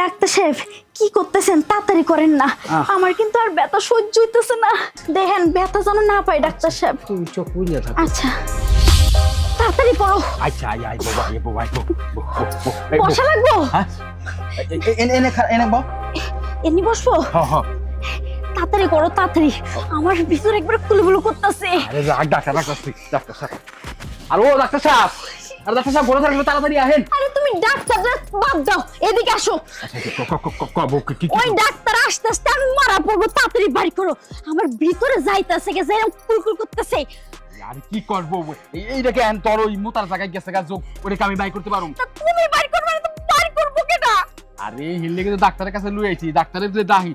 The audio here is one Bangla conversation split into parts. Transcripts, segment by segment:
ডাক্তার সাহেব কি করতেছেন? তাড়াতাড়ি করেন না, আমার কিন্তু আর ব্যথা সহ্য হইতেছে না। দেখেন ব্যথা যেন না পাই ডাক্তার সাহেব। তুমি চোখ বুঝে থাকো। আচ্ছা তাড়াতাড়ি করো। আচ্ছা আই আই বাবা আই বাবা বসা লাগবো? হ্যাঁ এনে এনে এনে বাবা এমনি বসবো? হ্যাঁ হ্যাঁ। তাড়াতাড়ি করো তাড়াতাড়ি, আমার ভিতর একবার কুলুকুলু করতেছে। আরে ডাক্তার ডাক্তার সাহেব আর ও ডাক্তার সাহেব আর ডাক্তার সাহেব বলে থাকলে তাড়াতাড়ি আহেন। আরে তুমি ডাক্তার বাদ দাও, এদিকে আসো। ওই ডাক্তার আসতে আসতে আমি মারা পড়বো, তাড়াতাড়ি বাড়ি করো। আমার ভিতরে যাইতেছে গেছে এরকম কুলকুল করতেছে। আর কি করবো এইটাকে এন তোর ওই মোতার জায়গায় গেছে গা যোগ ওটাকে আমি বাই করতে পারুম। তা তুমি বাড়ি করবে না তো বাড়ি করবো কেটা? আরে হিললে কিন্তু ডাক্তারের কাছে লুই আইছি, ডাক্তারের যে দাহি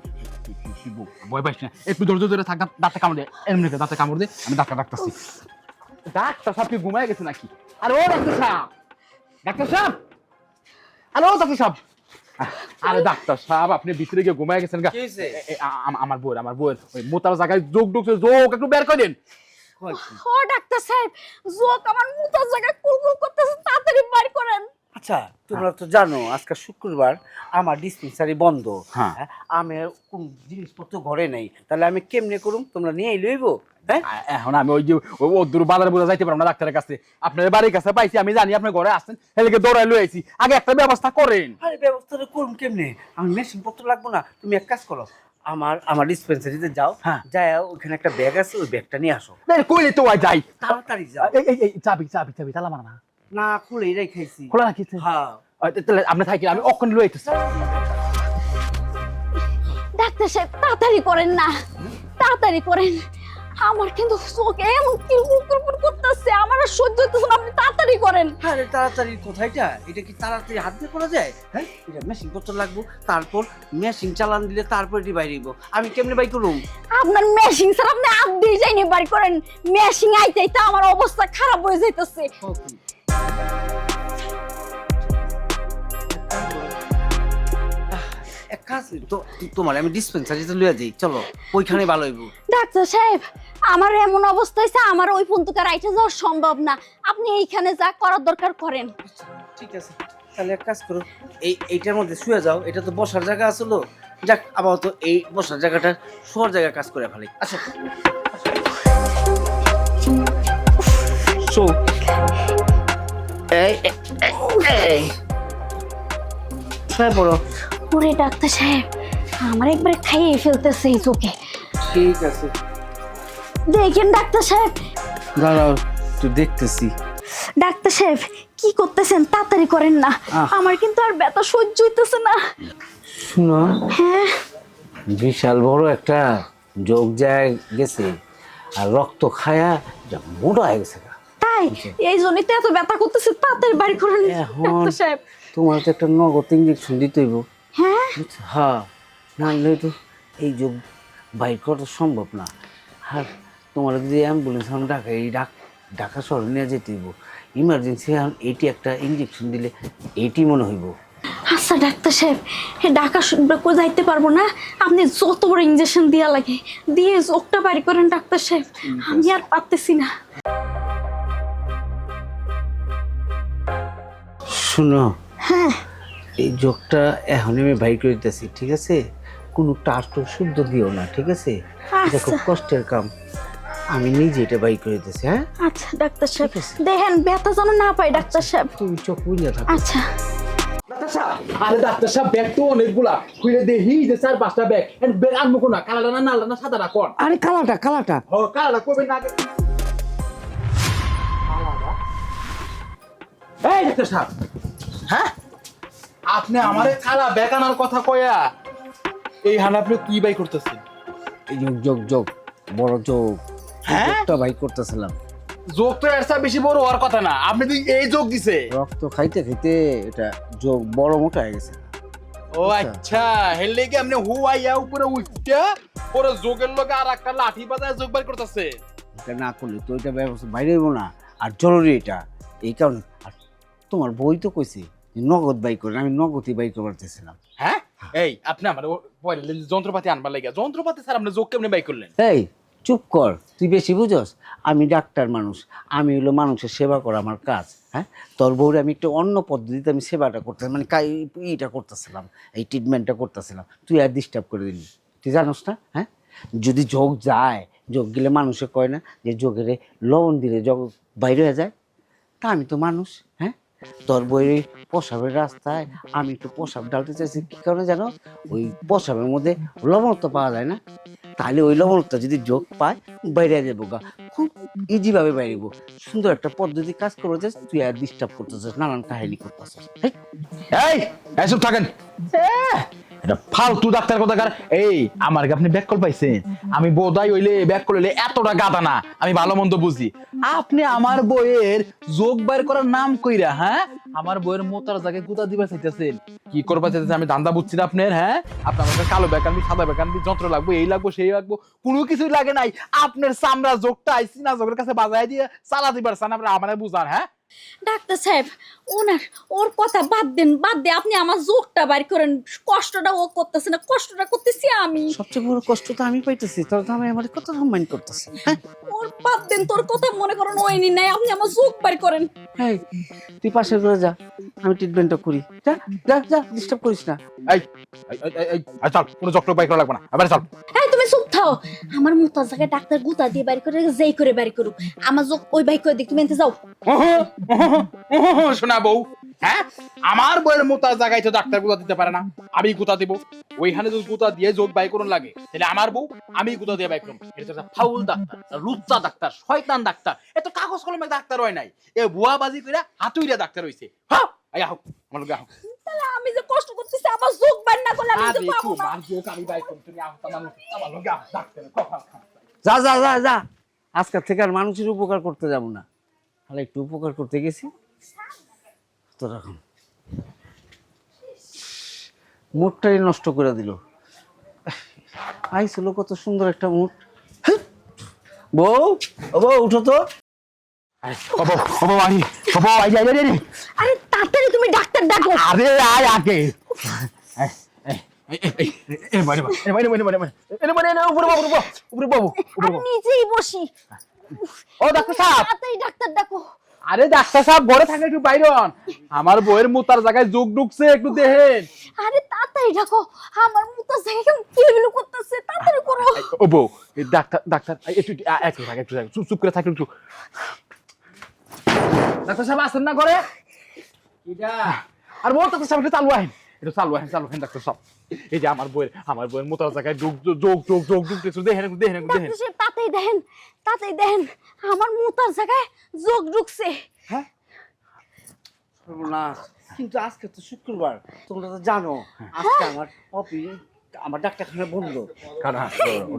ভয় পাইস না, একটু ধৈর্য ধরে থাক, দাঁতে কামড় দে, এমনি দাঁতে কামড় দে, আমি ডাক্তার ডাকতেছি। ডাক্তার সাহেব কি ঘুমায় গেছে নাকি? আরে ও ডাক্তার সাহেব, ডাক্তার সাহেব, আরে ও ডাক্তার সাহেব, আরে ডাক্তার সাহেব আপনি ভিতরে গিয়ে ঘুমায় গেছেন গা। আমার বউয়ের ওই মোতার জায়গায় যোগ ঢুকছে, যোগ একটু বের করে দেন। ও ডাক্তার সাহেব, যোগ আমার মুতার জায়গায় কুলকুল করতেছে, তাড়াতাড়ি বাড়ি করেন। আচ্ছা তোমরা তো জানো আজকে শুক্রবার, আমার ডিসপেন্সারি বন্ধ। হ্যাঁ। আমি কোন জিনিসপত্র ঘরে নেই, তাহলে আমি কেমনে করুম? তোমরা নিয়ে লইবো? হ্যাঁ এখন আমি ওই যে ও দূর বাজারে বোঝা যাইতে পারবো না ডাক্তারের কাছে, আপনার বাড়ির কাছে পাইছি, আমি জানি আপনার ঘরে আসছেন, হেলেকে দৌড়াই লই আইছি, আগে একটা ব্যবস্থা করেন। আরে ব্যবস্থাটা করুম কেমনে? আমি মেশিন পত্র লাগবো না? তুমি এক কাজ করো, আমার ডিসপেন্সারিতে যাও, হ্যাঁ। যাই ওখানে একটা ব্যাগ আছে, ওই ব্যাগটা নিয়ে আসো। কইলে তো যাই, তাড়াতাড়ি যাও। এই চাবি তালা মারা না না খুলেই রেখেছি। খোলা রাখি। হ্যাঁ তাহলে আপনি থাকি, আমি অক্ষণ লই আইতেছি। ডাক্তার সাহেব তাড়াতাড়ি করেন না, তাড়াতাড়ি করেন। আমার কিন্তু চোখ এমন কুলকুল করতেছে, আমার আর সহ্য হইতেছে না, আপনি তাড়াতাড়ি করেন। আরে তাড়াতাড়ি কোথায়টা? এটা কি তাড়াতাড়ি হাত দিয়ে করা যায়? হ্যাঁ, এটা মেশিন পত্র লাগবো, তারপর মেশিন চালান দিলে তারপর এটি বাইরে দিব। আমি কেমনে বাই করুম? আপনার মেশিন স্যার, আপনি হাত দিয়ে যাইনি বাড়ি করেন। মেশিন আইতে আমার অবস্থা খারাপ হয়ে যাইতেছে। এক কাজ তো, তোমার আমি ডিসপেন্সারিতে লইয়া যাই, চলো ওইখানে ভালো হইব। ডাক্তার সাহেব আমার এমন অবস্থা হয়েছে, আমার ওই পর্যন্ত রাইটে যাওয়া সম্ভব না, আপনি এইখানে যা করার দরকার করেন। ঠিক আছে, তাহলে এক কাজ করো, এইটার মধ্যে শুয়ে যাও, এটা তো বসার জায়গা আসলো। যাক, আপাতত এই বসার জায়গাটা শোয়ার জায়গায় কাজ করে ফেলি। আচ্ছা শো, এই শুয়ে পড়ো। ওরে ডাক্তার সাহেব, আমার একবারে খাইয়ে ফেলতেছে এই চোখে। ঠিক আছে, দেখেন ডাক্তার সাহেব। দাঁড়াও তো দেখতেছি। ডাক্তার সাহেব কি করতেছেন? তাড়াতাড়ি করেন না, আমার কিন্তু আর ব্যথা সহ্য হইতেছে না। শুনো, হ্যাঁ বিশাল বড় একটা যোগ যায় গেছে, আর রক্ত খায়া মোটা হয়ে গেছে। তাই এই জন্যই তো এত ব্যথা করতেছে, তাড়াতাড়ি বাড়ি করেন এখন ডাক্তার সাহেব। তোমার তো একটা নগদ ইঞ্জেকশন দিতে হইব। হ্যাঁ হ্যাঁ, নাহলে তো এই যোগ বাইর করা সম্ভব না। আর তোমার যদি অ্যাম্বুলেন্স এখন ঢাকা শহরে নিয়ে যেতে হইব, ইমার্জেন্সি এখন এইটি একটা ইঞ্জেকশন দিলে এইটি মনে হইব। আচ্ছা ডাক্তার সাহেব, ঢাকা যাইতে পারবো না, আপনি যত বড় ইঞ্জেকশন দিয়া লাগে দিয়ে চোখটা বাড়ি করেন ডাক্তার সাহেব, আমি আর পারতেছি না। শুনো, হ্যাঁ এই যোগটা এখন আমি বাইর করে দিতেছি, ঠিক আছে? কোনো টাস্ট শুদ্ধ দিও না, ঠিক আছে? এটা খুব কষ্টের কাম, আমি নিজে এটা বাইর করে দিতেছি। হ্যাঁ আচ্ছা ডাক্তার সাহেব, দেখেন ব্যথা যেন না পাই ডাক্তার সাহেব। তুমি চোখ বুঝে থাকো। আচ্ছা আরে ডাক্তার সাহেব ব্যাগ তো অনেকগুলা, খুলে দেখি যে 4-5টা ব্যাগ, ব্যাগ আনবো কোনা, কালাটা না নালটা না সাদাটা কোন? আরে কালাটা ও কালাটা কবে না? এই ডাক্তার সাহেব, হ্যাঁ আপনি আমারে কালা ব্যাগ আনার কথা কয়া এই হান আপনি কি বাই করতেছেন? যোগ বড় যোগ, হ্যাঁ? যোগটা বাইর করতেছিলাম। যোগ তো এর চেয়ে বেশি বড় হওয়ার কথা না, আপনি তো এই যোগ দিছে। রক্ত খাইতে খাইতে এটা যোগ বড় মোটা হয়ে গেছে। ও আচ্ছা, হেললে কি আপনি হুয়াইয়া উপরে উঠটা পরে যোগের লগে আর একটা লাঠি বাজায় যোগ বাই করতেছে? এটা না করলে তো এটা ব্যবস্থা বাইরে হইব না, আর জরুরি এটা, এই কারণে। আর তোমার বই তো কইছে যে নগদ বাই করেন, আমি নগদই বাই করতে পারতেছিলাম। হ্যাঁ এই আপনি আমার যন্ত্রপাতি আনবার লাগে, যন্ত্রপাতি স্যার আপনি যোগ কেমনে বাই করলেন? এই চুপ কর, তুই বেশি বুঝস। আমি ডাক্তার মানুষ, আমি হলো মানুষের সেবা করা আমার কাজ। হ্যাঁ, তোর বউরে আমি একটু অন্য পদ্ধতিতে আমি সেবাটা করতে মানে এইটা করতেছিলাম, এই ট্রিটমেন্টটা করতেছিলাম, তুই আর ডিস্টার্ব করে দিলি। তুই জানোস না? হ্যাঁ, যদি যোগ যায়, যোগ গেলে মানুষে কয় না যে যোগের লবণ দিলে যোগ বাইরে হয়ে যায়, তা আমি তো মানুষ। হ্যাঁ, তোর বইয়ের প্রসাবের রাস্তায় আমি একটু প্রসাব ডালতে চাইছি, কি কারণে জানো? ওই প্রসাবের মধ্যে লবণত্ব পাওয়া যায় না, তাহলে ওই লবণত্ব যদি যোগ পায় বাইরে যাবো গা, খুব ইজিভাবে বাইরেবো। সুন্দর একটা পদ্ধতি কাজ করে যাস, তুই আর ডিস্টার্ব করতেছিস, নানান কাহিনী করতেছিস। এই এসব থাকেন, এটা ফালতু ডাক্তার কথাকার। এই আমার কি আপনি ব্যাক কল পাইছেন? আমি বোধাই হইলে ব্যাক কল হইলে এতটা গাদা না, আমি ভালো মন্দ বুঝি। আপনি আমার বইয়ের যোগ বাইর করার নাম কইরা, হ্যাঁ, আমার বইয়ের মোতার জায়গায় গুতা দিবা চাইতেছেন। কি করবা চাইতেছেন আমি ধান্দা বুঝছি না আপনার। হ্যাঁ, আপনার আমাকে কালো ব্যাক আনবি, সাদা ব্যাক আনবি, যন্ত্র লাগবে, এই লাগবো সেই লাগবো, কোনো কিছুই লাগে নাই। আপনার চামড়া যোগটা আইসি না যোগের কাছে বাজায় দিয়ে চালাতে পারছেন, আপনার আমার বুঝান। হ্যাঁ, ডাক্তার সাহেব, ওর কথা বাদ দেন, বাদ দে। আপনি আমার যোগটা বাইর করেন। কষ্টটা ও করতেছে না, কষ্টটা করতেছি আমি। সবচেয়ে বড় কষ্ট তো আমি পাইতেছি, তোর তো আমি আমার কত সম্মান করতেছি। হ্যাঁ, ওর বাদ দেন, তোর কথা মনে করেন ওইনি নাই। আপনি আমার যোগ বাইর করেন। এই তুই পাশে করে যা, আমি ট্রিটমেন্টটা করি। যা যা যা, ডিস্টার্ব করিস না। এই চল, কোনো যন্ত্র বাইর করা লাগবে না, এবারে চল। এই তুমি চুপ থাও। আমার মোতার জায়গায় ডাক্তার গুতা দিয়ে বাইর করে, যেই করে বাইর করুক, আমার যোগ ওই বাইর করে দিক। তুমি এনতে যাও। শোনা বউ, হ্যাঁ, আমার বইয়ের মোতা জায়গায় তো ডাক্তার গুতা দিতে পারে না, আমি গুতা দিব। ওইখানে যদি গুতা দিয়ে যোগ বাই করুন লাগে, তাহলে আমার বউ আমি গুতা দিয়ে বাই করুন। এটা তো ফাউল ডাক্তার, লুচ্চা ডাক্তার, শয়তান ডাক্তার। এত কাগজ কলমে ডাক্তার হয় নাই, এ বুয়া বাজি করে হাতুইরা ডাক্তার হইছে। হ্যাঁ, আই আহ, আমার লগে আহ। তাহলে আমি যে কষ্ট করতেছি, আমার যোগ বাইর না করলে আমি তো আরে পাবো না। তোমার যোগ আমি বাই করুন, তুমি আহ, আমার লগে আহ, ডাক্তার কথা খা। যা যা যা যা, আজকের থেকে আর মানুষের উপকার করতে যাব না, তাহলে একটু উপকার করতে গেছি তো রকম মুডটাই নষ্ট করে দিল। আইছিল কত সুন্দর একটা মুড। বউ, ও বউ, উঠো তো। আরে তাড়াতাড়ি তুমি ডাক্তার ডাকো। আরে আয় আগে, আমি নিজেই বসি। ও ডাক্তার সাহেব, তাড়াতাড়ি ডাক্তার ডাকো। আরে ডাক্তার সাহেব ঘরে থাকে, একটু বাইরে হন। আমার বইয়ের মুতার জায়গায় যোগ ঢুকছে, একটু দেখেন। আরে তাড়াতাড়ি ডাকো, আমার মুতার জায়গায় কেমন কিলবিল করতেছে। তাড়াতাড়ি করো। ও বউ, ডাক্তার ডাক্তার একটু একটু থাক, একটু চুপ চুপ করে থাক একটু। ডাক্তার সাহেব আসেন না ঘরে? আর বউ, ডাক্তার সাহেব একটু চালু আহেন, একটু চালু আহেন, চালু আহেন ডাক্তার সাহেব। এই যে আমার বইয়ের মোতার জায়গায় যোগ যোগ যোগ যোগ ঢুকতেছে, দেখেন একটু, দেখেন একটু, দেখেন। ডাক্তার সাহেব তাড়াতাড়ি দেখেন, তাড়াতাড়ি দেখেন, আমার মুতার জায়গায় যোগ ঢুকছে। হ্যাঁ, সর্বনাশ। কিন্তু আজকে তো শুক্রবার, তোমরা তো জানো আজকে আমার অফিস, আমার ডাক্তারখানা বন্ধ। কারণ